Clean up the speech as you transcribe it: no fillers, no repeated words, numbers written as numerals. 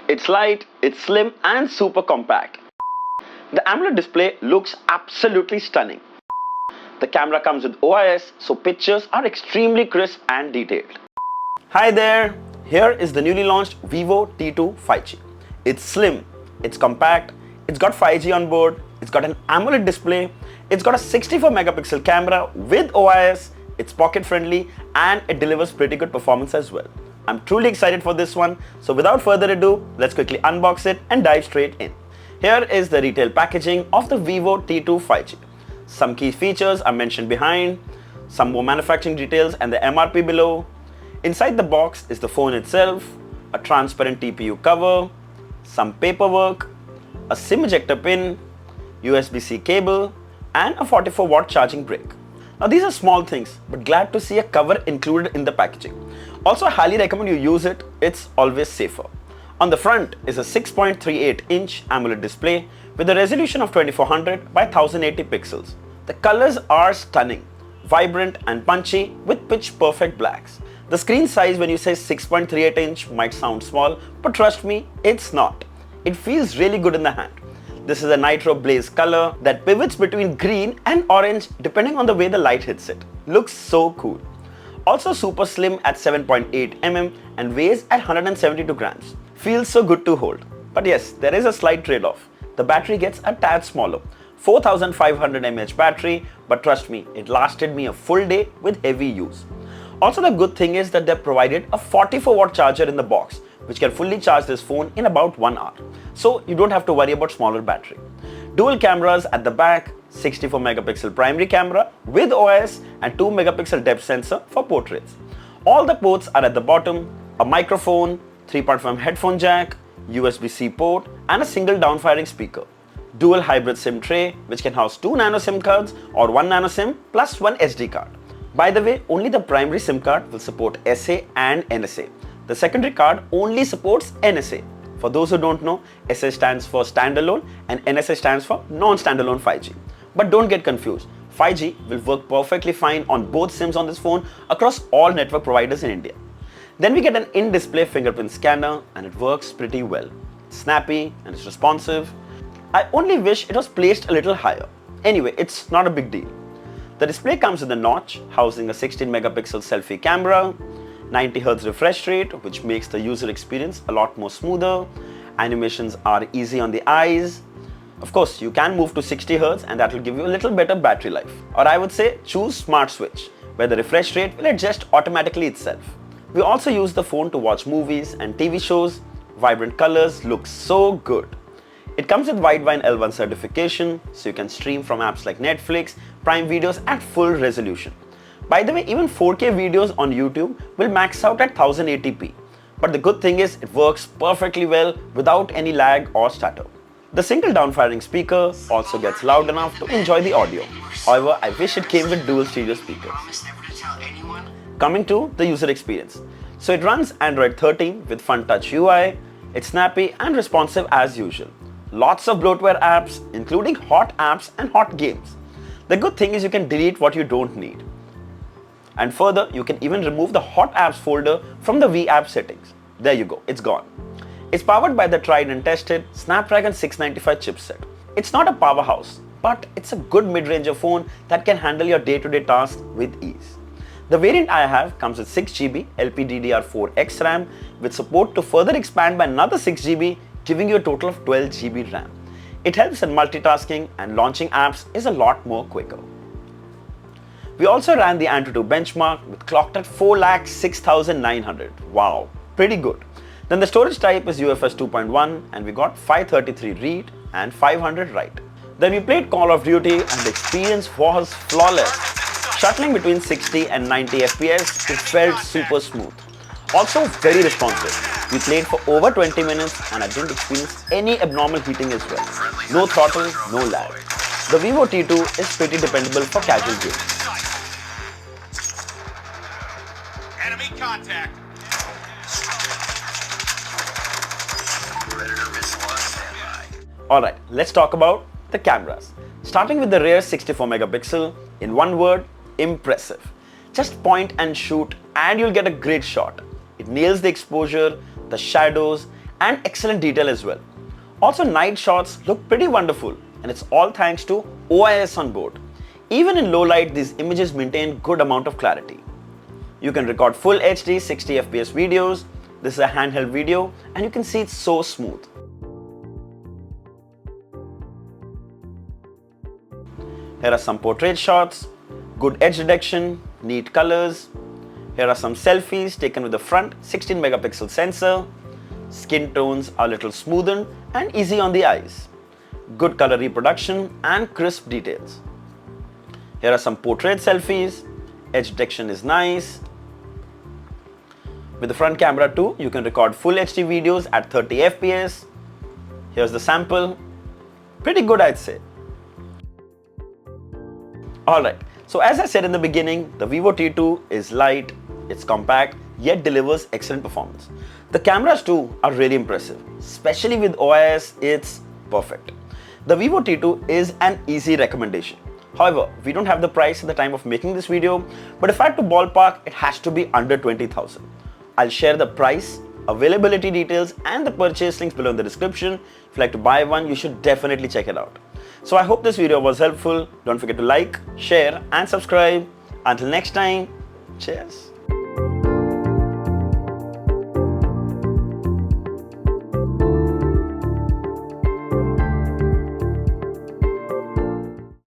It's light, it's slim and super compact. The AMOLED display looks absolutely stunning. The camera comes with OIS, so pictures are extremely crisp and detailed. Hi there, here is the newly launched Vivo T2 5G. It's slim, it's compact, it's got 5G on board, it's got an AMOLED display, it's got a 64 megapixel camera with OIS, it's pocket friendly and it delivers pretty good performance as well. I'm truly excited for this one, so without further ado, let's quickly unbox it and dive straight in. Here is the retail packaging of the Vivo T2 5G. Some key features are mentioned behind, some more manufacturing details and the MRP below. Inside the box is the phone itself, a transparent TPU cover, some paperwork, a SIM ejector pin, USB-C cable and a 44-watt charging brick. Now these are small things, but glad to see a cover included in the packaging. Also, I highly recommend you use it, it's always safer. On the front is a 6.38-inch AMOLED display with a resolution of 2400 by 1080 pixels. The colors are stunning, vibrant and punchy with pitch perfect blacks. The screen size when you say 6.38-inch might sound small, but trust me, it's not. It feels really good in the hand. This is a nitro blaze color that pivots between green and orange depending on the way the light hits it. Looks so cool. Also super slim at 7.8 mm and weighs at 172 grams. Feels so good to hold. But yes, there is a slight trade-off. The battery gets a tad smaller. 4500 mAh battery, but trust me, it lasted me a full day with heavy use. Also, the good thing is that they provided a 44-watt charger in the box, which can fully charge this phone in about 1 hour. So you don't have to worry about smaller battery. Dual cameras at the back, 64 megapixel primary camera with OIS and 2 megapixel depth sensor for portraits. All the ports are at the bottom, a microphone, 3.5 headphone jack, USB-C port and a single downfiring speaker. Dual hybrid SIM tray which can house 2 nano SIM cards or 1 nano SIM plus 1 SD card. By the way, only the primary SIM card will support SA and NSA. The secondary card only supports NSA. For those who don't know, SA stands for standalone and NSA stands for non-standalone 5G. But don't get confused, 5G will work perfectly fine on both SIMs on this phone across all network providers in India. Then we get an in-display fingerprint scanner and it works pretty well. It's snappy and it's responsive. I only wish it was placed a little higher. Anyway, it's not a big deal. The display comes with a notch housing a 16 megapixel selfie camera, 90Hz refresh rate which makes the user experience a lot more smoother. Animations are easy on the eyes. Of course, you can move to 60Hz and that will give you a little better battery life. Or I would say choose Smart Switch, where the refresh rate will adjust automatically itself. We also use the phone to watch movies and TV shows. Vibrant colors look so good. It comes with Widevine L1 certification, so you can stream from apps like Netflix, Prime videos at full resolution. By the way, even 4K videos on YouTube will max out at 1080p. But the good thing is it works perfectly well without any lag or stutter. The single downfiring speaker also gets loud enough to enjoy the audio. However, I wish it came with dual stereo speakers. Coming to the user experience. So it runs Android 13 with Fun Touch UI. It's snappy and responsive as usual. Lots of bloatware apps, including hot apps and hot games. The good thing is you can delete what you don't need. And further, you can even remove the hot apps folder from the V app settings. There you go, it's gone. It's powered by the tried and tested Snapdragon 695 chipset. It's not a powerhouse, but it's a good mid-range phone that can handle your day-to-day tasks with ease. The variant I have comes with 6GB LPDDR4X RAM with support to further expand by another 6GB, giving you a total of 12GB RAM. It helps in multitasking and launching apps is a lot more quicker. We also ran the Antutu benchmark with clocked at 4,06,900. Wow, pretty good. Then the storage type is UFS 2.1 and we got 533 read and 500 write. Then we played Call of Duty and the experience was flawless. Shuttling between 60 and 90 FPS, it felt super smooth. Also very responsive. We played for over 20 minutes and I didn't experience any abnormal heating as well. No throttle, no lag. The Vivo T2 is pretty dependable for casual games. Enemy contact. Alright, let's talk about the cameras. Starting with the rear 64 megapixel, in one word, impressive. Just point and shoot and you'll get a great shot. It nails the exposure, the shadows and excellent detail as well. Also, night shots look pretty wonderful, and it's all thanks to OIS on board. Even in low light, these images maintain good amount of clarity. You can record full HD 60 FPS videos. This is a handheld video and you can see it's so smooth. Here are some portrait shots, good edge reduction, neat colors. Here are some selfies taken with the front 16 megapixel sensor. Skin tones are a little smoothened and easy on the eyes. Good color reproduction and crisp details. Here are some portrait selfies. Edge detection is nice. With the front camera too, you can record full HD videos at 30 FPS. Here's the sample. Pretty good, I'd say. Alright, so as I said in the beginning, the Vivo T2 is light, it's compact, yet delivers excellent performance. The cameras too are really impressive, especially with OIS, it's perfect. The Vivo T2 is an easy recommendation. However, we don't have the price at the time of making this video, but if I had to ballpark, it has to be under 20,000. I'll share the price, availability details and the purchase links below in the description. If you'd like to buy one, you should definitely check it out. So I hope this video was helpful. Don't forget to like, share and subscribe. Until next time, cheers.